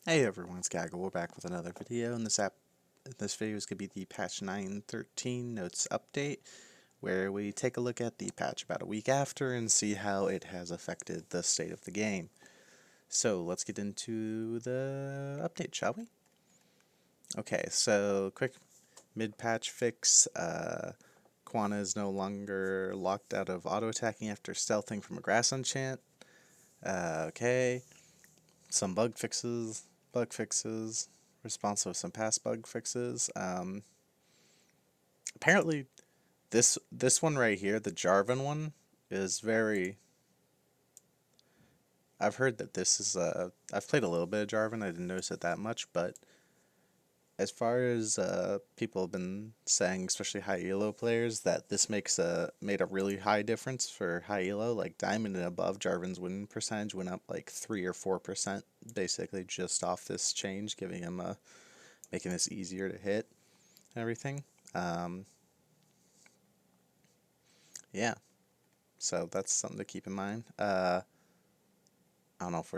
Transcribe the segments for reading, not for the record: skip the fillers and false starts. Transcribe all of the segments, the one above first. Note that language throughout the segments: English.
Hey everyone, it's Gaggle. We're back with another video, and this video is going to be the patch 9.13 notes update, where we take a look at the patch about a week after and see how it has affected the state of the game. So let's get into the update, shall we? Okay, so quick mid-patch fix. Quana is no longer locked out of auto-attacking after stealthing from a grass enchant. Okay. Some bug fixes, responsive to some past bug fixes. Apparently, this one right here, the Jarvan one, is very. I've heard that this is I've played a little bit of Jarvan. I didn't notice it that much, but as far as people have been saying, especially high elo players, that this made a really high difference for high elo, like diamond and above. Jarvan's win percentage went up like 3 or 4%, basically just off this change, giving him a making this easier to hit and everything. Um, yeah, so that's something to keep in mind. I don't know if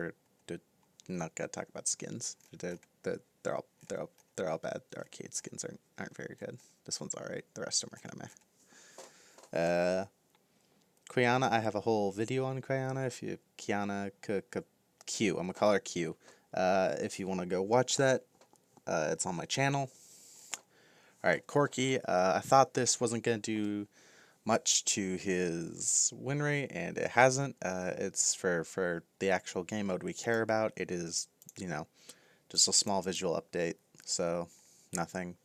not gonna talk about skins. They're all bad. The arcade skins aren't very good. This one's alright. The rest of them are kind of meh. Quiana, I have a whole video on Quiana. If you Kiana Q, I'm gonna call her Q. If you want to go watch that, it's on my channel. Alright, Corky. I thought this wasn't gonna do much to his win rate, and it hasn't. It's for the actual game mode we care about. It is, just a small visual update, so nothing.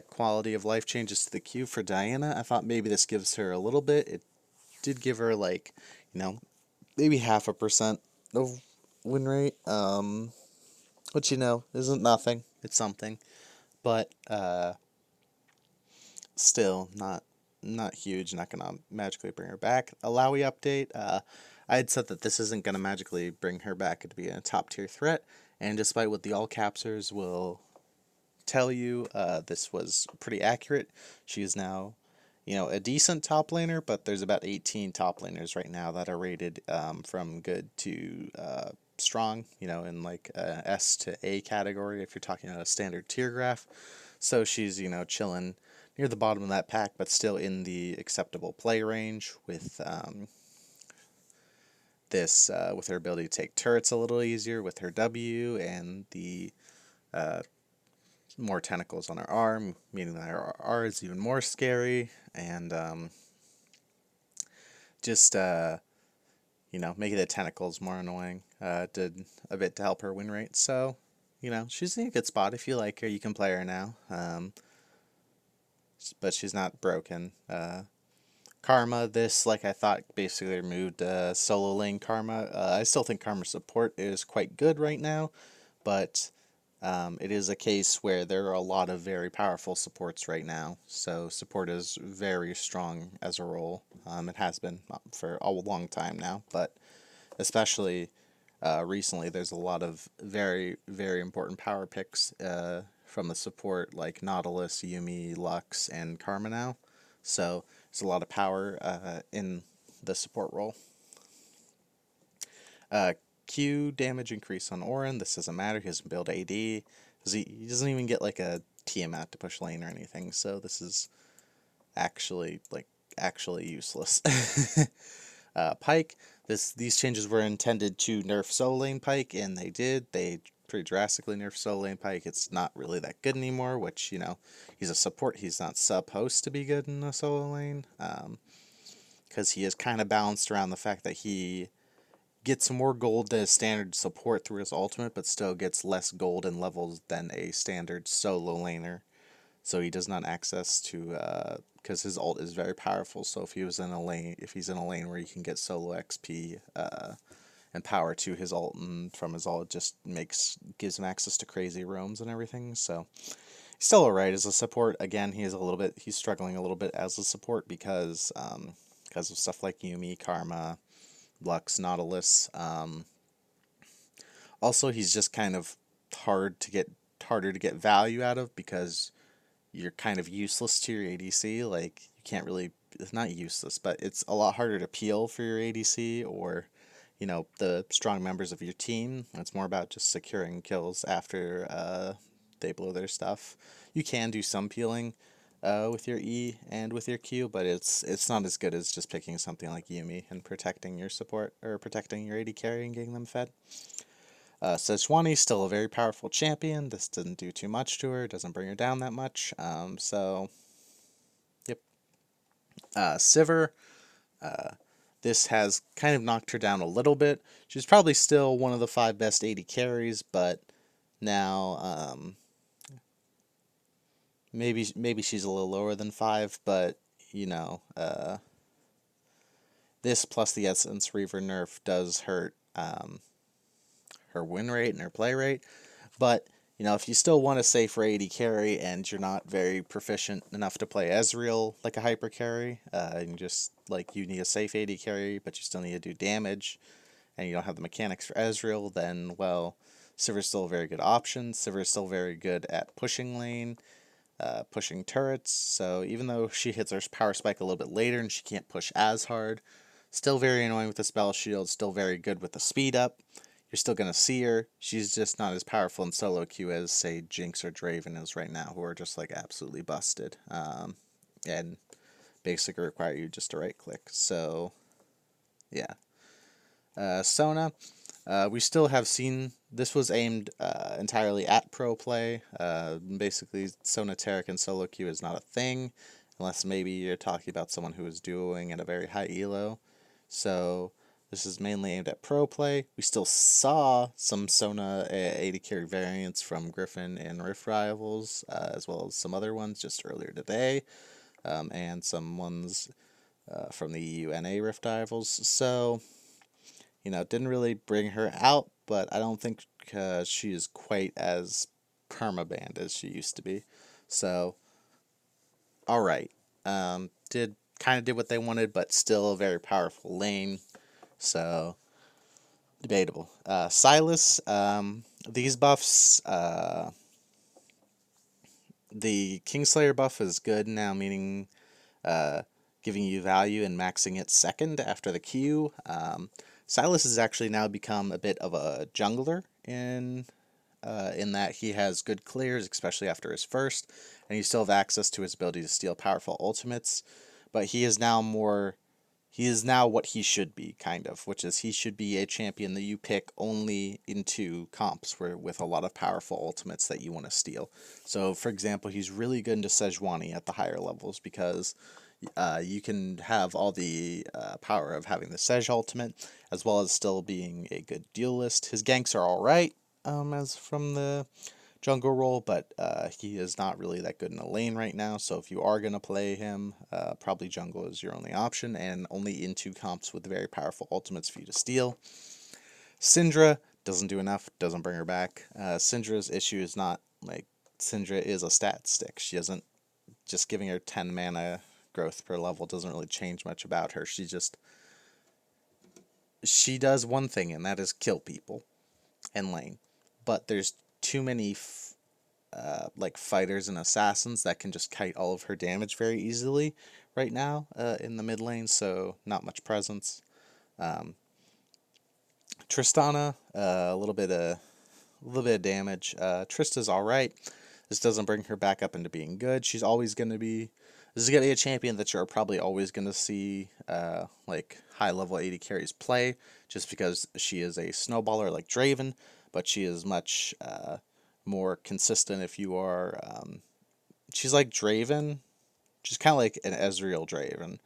Quality of life changes to the queue for Diana. I thought maybe this gives her a little bit. It did give her like, you know, maybe 0.5% of win rate, which isn't nothing. It's something, but still not huge. Not gonna magically bring her back. A Lowy update. I had said that this isn't gonna magically bring her back to be a top tier threat, and despite what the all capsers will tell you, this was pretty accurate. She is now, a decent top laner, but there's about 18 top laners right now that are rated from good to strong, in like S to A category if you're talking about a standard tier graph. So she's, chilling near the bottom of that pack, but still in the acceptable play range with with her ability to take turrets a little easier with her W and the uh, more tentacles on her arm, meaning that her R is even more scary, and just making the tentacles more annoying. Did a bit to help her win rate. So, she's in a good spot. If you like her, you can play her now. But she's not broken. Karma, this, like I thought, basically removed solo lane Karma. I still think Karma's support is quite good right now, but it is a case where there are a lot of very powerful supports right now. So support is very strong as a role. It has been for a long time now, but especially recently, there's a lot of very, very important power picks from the support like Nautilus, Yumi, Lux, and Karma now. So there's a lot of power in the support role. Uh, Q damage increase on Orin. This doesn't matter. He doesn't build AD. He doesn't even get like a Tiamat to push lane or anything. So this is actually useless. Pike. These changes were intended to nerf solo lane Pike, and they did. They pretty drastically nerfed solo lane Pike. It's not really that good anymore. Which he's a support. He's not supposed to be good in a solo lane. Because he is kind of balanced around the fact that he gets more gold than a standard support through his ultimate, but still gets less gold and levels than a standard solo laner. So he does not access to because his ult is very powerful. So if he's in a lane where he can get solo XP and power to his ult, and from his ult, it just gives him access to crazy roams and everything. So he's still alright as a support. Again, he's struggling a little bit as a support because of stuff like Yumi, Karma, Lux, Nautilus. Also, he's just kind of harder to get value out of because you're kind of useless to your ADC. Like, you can't really, it's not useless, but it's a lot harder to peel for your ADC, or the strong members of your team. It's more about just securing kills after they blow their stuff. You can do some peeling with your E and with your Q, but it's not as good as just picking something like Yumi and protecting your support or protecting your AD carry and getting them fed. Sejuani's still a very powerful champion. This doesn't do too much to her, doesn't bring her down that much. Yep. Sivir, this has kind of knocked her down a little bit. She's probably still one of the 5 best AD carries, but now maybe she's a little lower than 5, but this plus the Essence Reaver nerf does hurt her win rate and her play rate. But if you still want a safe AD carry and you're not very proficient enough to play Ezreal like a hyper carry, and just like you need a safe AD carry, but you still need to do damage, and you don't have the mechanics for Ezreal, then well, Sivir's still a very good option. Sivir's still very good at pushing lane, pushing turrets. So even though she hits her power spike a little bit later and she can't push as hard, still very annoying with the spell shield. Still very good with the speed up. You're still going to see her. She's just not as powerful in solo queue as, say, Jinx or Draven is right now, who are just, like, absolutely busted. And basically require you just to right-click. So, yeah. Sona, we still have seen... This was aimed entirely at pro play. Basically, Sona Taric in solo queue is not a thing, unless maybe you're talking about someone who is duoing at a very high elo. So... This is mainly aimed at pro play. We still saw some Sona AD carry variants from Griffin and Rift Rivals, as well as some other ones just earlier today, and some ones from the EU NA Rift Rivals. So, didn't really bring her out, but I don't think she is quite as permabanned as she used to be. So, alright. Did what they wanted, but still a very powerful lane. So, debatable. Sylas, these buffs, the Kingslayer buff is good now, meaning giving you value and maxing it second after the Q. Sylas has actually now become a bit of a jungler in that he has good clears, especially after his first, and you still have access to his ability to steal powerful ultimates, but he is now what he should be, kind of, which is he should be a champion that you pick only into comps with a lot of powerful ultimates that you want to steal. So, for example, he's really good into Sejuani at the higher levels because you can have all the power of having the Sej ultimate, as well as still being a good duelist. His ganks are alright, as from the jungle role, but he is not really that good in the lane right now, so if you are going to play him, probably jungle is your only option, and only into comps with very powerful ultimates for you to steal. Syndra doesn't do enough, doesn't bring her back. Syndra's issue is not, like, Syndra is a stat stick. She doesn't, just giving her 10 mana growth per level doesn't really change much about her. She does one thing, and that is kill people in lane. But there's too many fighters and assassins that can just kite all of her damage very easily right now in the mid lane, so not much presence. Tristana, a little bit of damage. Trista's alright. This doesn't bring her back up into being good. This is gonna be a champion that you're probably always gonna see high level AD carries play, just because she is a snowballer like Draven, but she is much more consistent if you are... she's like Draven, she's kind of like an Ezreal Draven.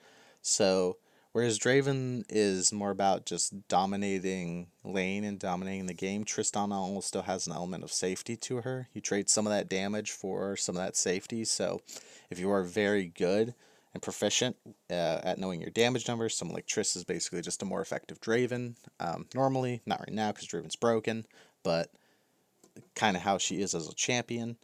So, whereas Draven is more about just dominating lane and dominating the game, Tristana almost still has an element of safety to her. You trade some of that damage for some of that safety, so if you are very good and proficient at knowing your damage numbers, someone like Triss is basically just a more effective Draven. Normally, not right now because Draven's broken, but kind of how she is as a champion.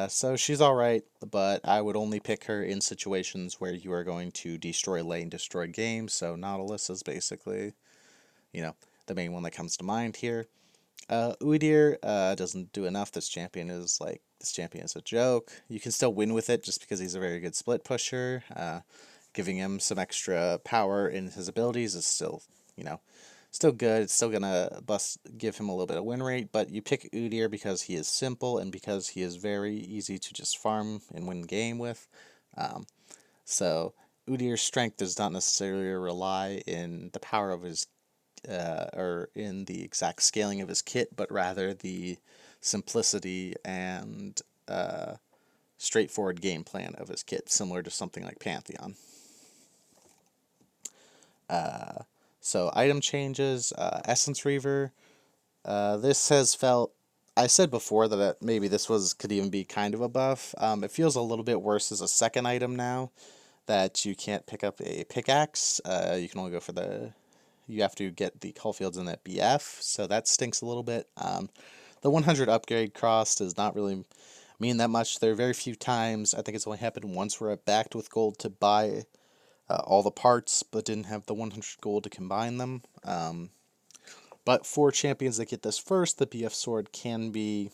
So she's alright, but I would only pick her in situations where you are going to destroy lane, destroy game. So Nautilus is basically, the main one that comes to mind here. Udyr doesn't do enough. This champion is a joke. You can still win with it just because he's a very good split pusher. Giving him some extra power in his abilities is still, Still good. It's still gonna give him a little bit of win rate, but you pick Udyr because he is simple and because he is very easy to just farm and win game with. Um, so Udyr's strength does not necessarily rely in the power of his or in the exact scaling of his kit, but rather the simplicity and straightforward game plan of his kit, similar to something like Pantheon. So item changes, Essence Reaver. This has felt. I said before that maybe this could even be kind of a buff. It feels a little bit worse as a second item now that you can't pick up a pickaxe. You can only go for the. You have to get the Caulfields in that BF, so that stinks a little bit. The 100 upgrade cost does not really mean that much. There are very few times. I think it's only happened once where I backed with gold to buy all the parts, but didn't have the 100 gold to combine them. But for champions that get this first, the BF sword can be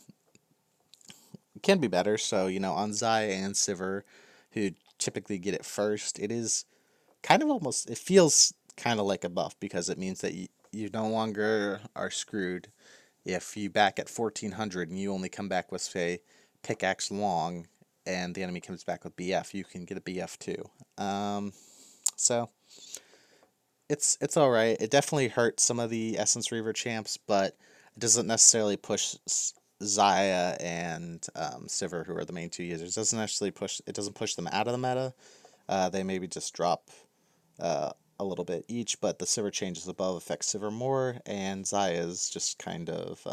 better. So on Zaya and Sivir, who typically get it first, it is kind of almost. It feels kind of like a buff because it means that you no longer are screwed if you back at 1400 and you only come back with say pickaxe long, and the enemy comes back with BF, you can get a BF too. So it's all right. It definitely hurts some of the Essence Reaver champs, but it doesn't necessarily push Zaya and Sivir, who are the main two users. It doesn't push them out of the meta. They maybe just drop a little bit each, but the Sivir changes above affect Sivir more, and Zaya's just kind of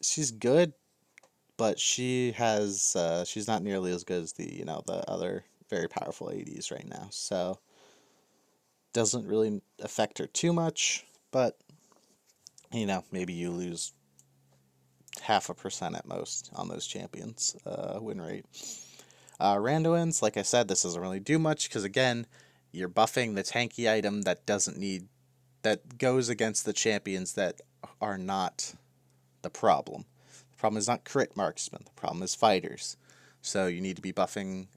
she's good, but she's not nearly as good as the other very powerful ADs right now. So doesn't really affect her too much, but maybe you lose 0.5% at most on those champions win rate. Randoins, like I said, this doesn't really do much because again, you're buffing the tanky item that goes against the champions that are not the problem. The problem is not crit marksmen. The problem is fighters. So you need to be buffing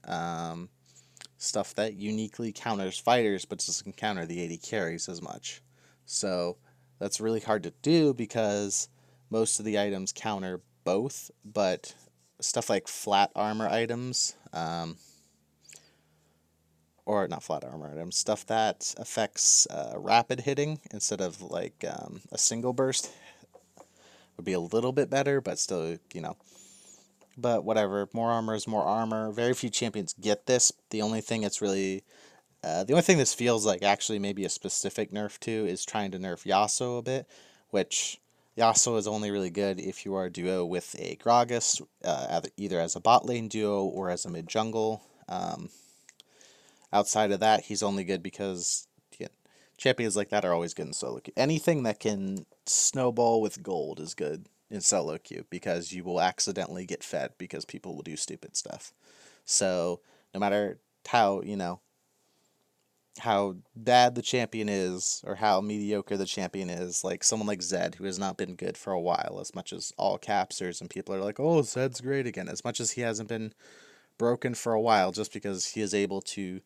stuff that uniquely counters fighters, but doesn't counter the AD carries as much. So that's really hard to do because most of the items counter both, but stuff like flat armor items, or not flat armor items, stuff that affects rapid hitting instead of like a single burst would be a little bit better, but still, But whatever, more armor is more armor. Very few champions get this. The only thing this feels like actually maybe a specific nerf to is trying to nerf Yasuo a bit, which Yasuo is only really good if you are a duo with a Gragas, either as a bot lane duo or as a mid jungle. Outside of that, he's only good because champions like that are always good in solo queue. Anything that can snowball with gold is good in solo queue because you will accidentally get fed because people will do stupid stuff. So no matter how bad the champion is or how mediocre the champion is, like someone like Zed, who has not been good for a while, as much as all capsters and people are like, oh, Zed's great again, as much as he hasn't been broken for a while, just because he is able to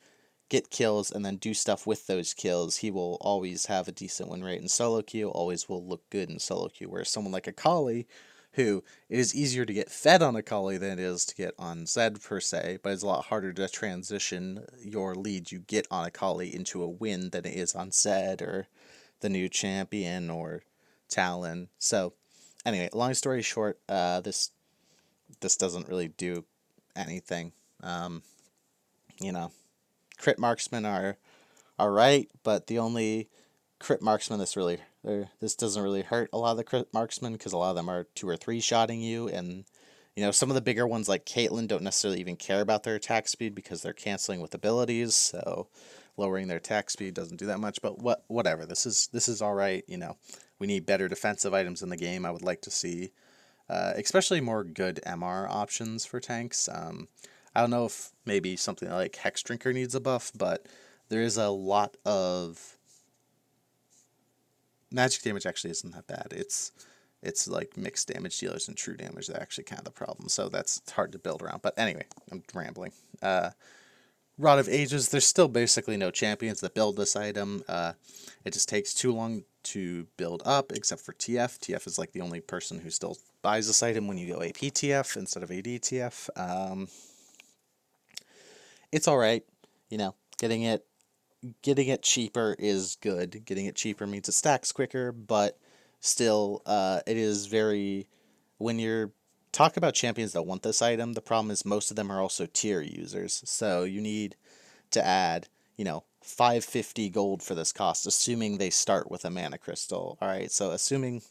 get kills and then do stuff with those kills, he will always have a decent win rate in solo queue, always will look good in solo queue. Whereas someone like Akali, who it is easier to get fed on Akali than it is to get on Zed per se, but it's a lot harder to transition your lead you get on Akali into a win than it is on Zed or the new champion or Talon. So anyway, long story short, this doesn't really do anything. You know, crit marksmen are right, but the only crit marksman this doesn't really hurt a lot of the crit marksmen because a lot of them are 2 or 3 shotting you, and some of the bigger ones like Caitlyn don't necessarily even care about their attack speed because they're canceling with abilities, so lowering their attack speed doesn't do that much. But whatever, this is all right. We need better defensive items in the game. I would like to see especially more good MR options for tanks. I don't know if maybe something like Hex Drinker needs a buff, but there is a lot of magic damage. Actually isn't that bad. It's like mixed damage dealers and true damage that are actually kind of the problem. So that's hard to build around. But anyway, I'm rambling. Rod of Ages, there's still basically no champions that build this item. It just takes too long to build up, except for TF. TF is like the only person who still buys this item when you go APTF instead of ADTF. It's all right, you know. Getting it cheaper is good. Getting it cheaper means it stacks quicker, but still, it is very. When you're talk about champions that want this item, the problem is most of them are also tier users. So you need to add, 550 gold for this cost, assuming they start with a mana crystal. All right, so assuming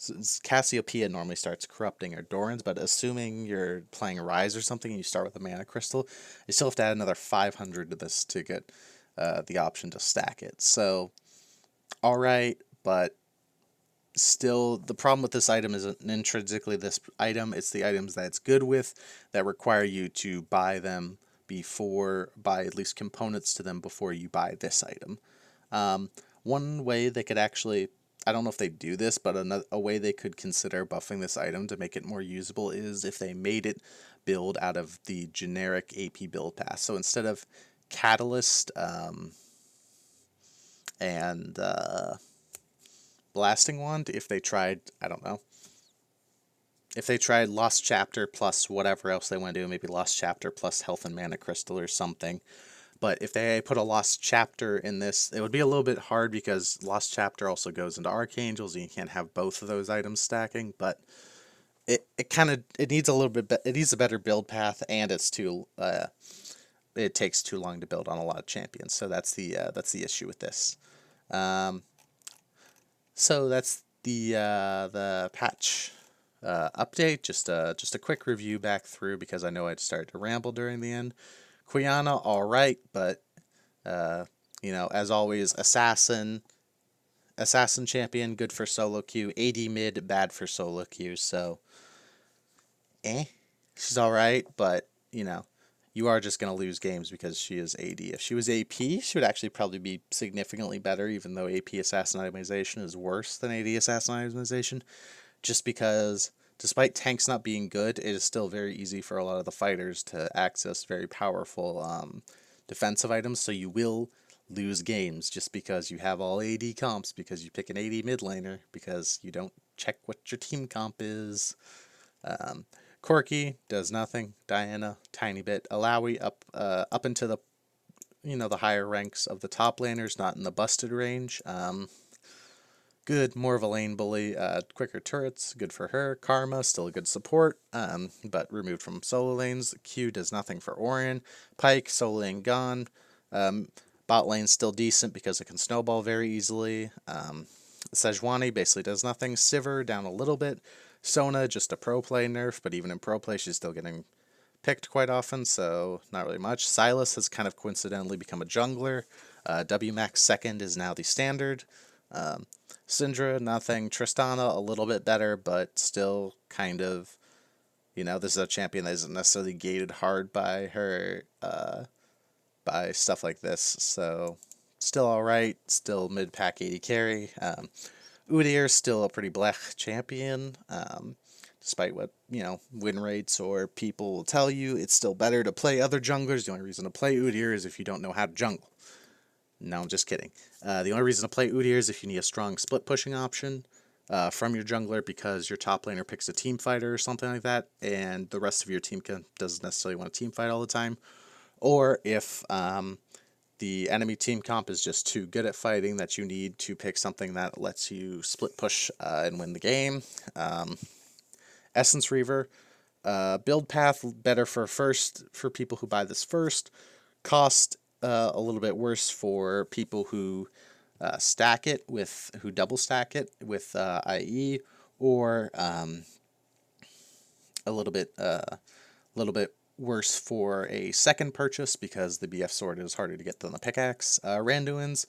Cassiopeia normally starts corrupting or Doran's, but assuming you're playing Rise or something and you start with a mana crystal, you still have to add another 500 to this to get the option to stack it. So, all right, but still, the problem with this item isn't intrinsically this item, it's the items that it's good with that require you to buy at least components to them before you buy this item. One way they could actually, I don't know if they do this, but a way they could consider buffing this item to make it more usable is if they made it build out of the generic AP build path. So instead of Catalyst and Blasting Wand, if they tried, I don't know, if they tried Lost Chapter plus whatever else they want to do, maybe Lost Chapter plus Health and Mana Crystal or something. But if they put a Lost Chapter in this, it would be a little bit hard because Lost Chapter also goes into Archangels and you can't have both of those items stacking. But it needs a little bit, it needs a better build path, and it takes too long to build on a lot of champions. So that's the issue with this. So that's the patch update. Just a quick review back through because I know I'd started to ramble during the end. Quiana, all right, but as always, assassin champion, good for solo queue. AD mid, bad for solo queue. So, she's all right, but you are just going to lose games because she is AD. If she was AP, she would actually probably be significantly better, even though AP Assassin Itemization is worse than AD Assassin Itemization, just because despite tanks not being good, it is still very easy for a lot of the fighters to access very powerful defensive items, so you will lose games just because you have all AD comps, because you pick an AD mid laner, because you don't check what your team comp is. Corki does nothing. Diana, tiny bit. Alawi up into the higher ranks of the top laners, not in the busted range. Good, more of a lane bully. Quicker turrets, good for her. Karma, still a good support, but removed from solo lanes. Q does nothing for Orion. Pike, solo lane gone. Bot lane still decent because it can snowball very easily. Sejuani basically does nothing. Sivir down a little bit. Sona, just a pro play nerf, but even in pro play, she's still getting picked quite often, so not really much. Sylas has kind of coincidentally become a jungler. WMAX second is now the standard. Syndra, nothing. Tristana, a little bit better, but still kind of, this is a champion that isn't necessarily gated hard by her, by stuff like this, so still alright, still mid-pack 80 carry. Udyr still a pretty blech champion, despite what, win rates or people will tell you. It's still better to play other junglers. The only reason to play Udyr is if you don't know how to jungle. No, I'm just kidding. The only reason to play Udyr is if you need a strong split pushing option from your jungler because your top laner picks a team fighter or something like that, and the rest of your team doesn't necessarily want to team fight all the time. Or if the enemy team comp is just too good at fighting that you need to pick something that lets you split push and win the game. Essence Reaver, build path better for people who buy this first. Cost a little bit worse for people who double stack it with IE, or a little bit worse for a second purchase because the BF sword is harder to get than the pickaxe. Randuin's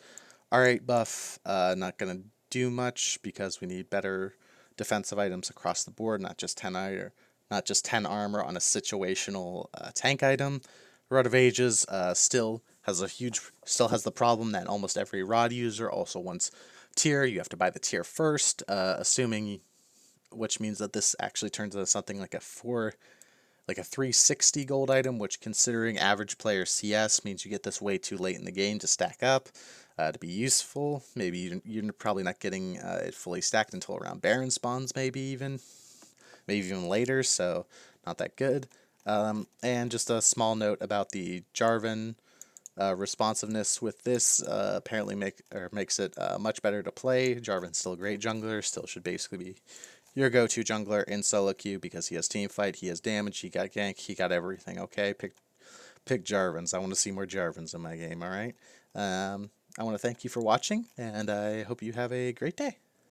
alright buff, not gonna do much because we need better defensive items across the board, not just 10 armor on a situational tank item. Rod of Ages still has the problem that almost every rod user also wants tier. You have to buy the tier first, which means that this actually turns into something like like a 360 gold item, which considering average player CS means you get this way too late in the game to stack up, to be useful. Maybe you're probably not getting it fully stacked until around Baron spawns, maybe even later, so not that good. And just a small note about the Jarvan responsiveness with this apparently makes it much better to play. Jarvan's still a great jungler, still should basically be your go-to jungler in solo queue because he has team fight, he has damage, he got gank, he got everything. Okay, pick Jarvans. I want to see more Jarvans in my game. All right. I want to thank you for watching, and I hope you have a great day.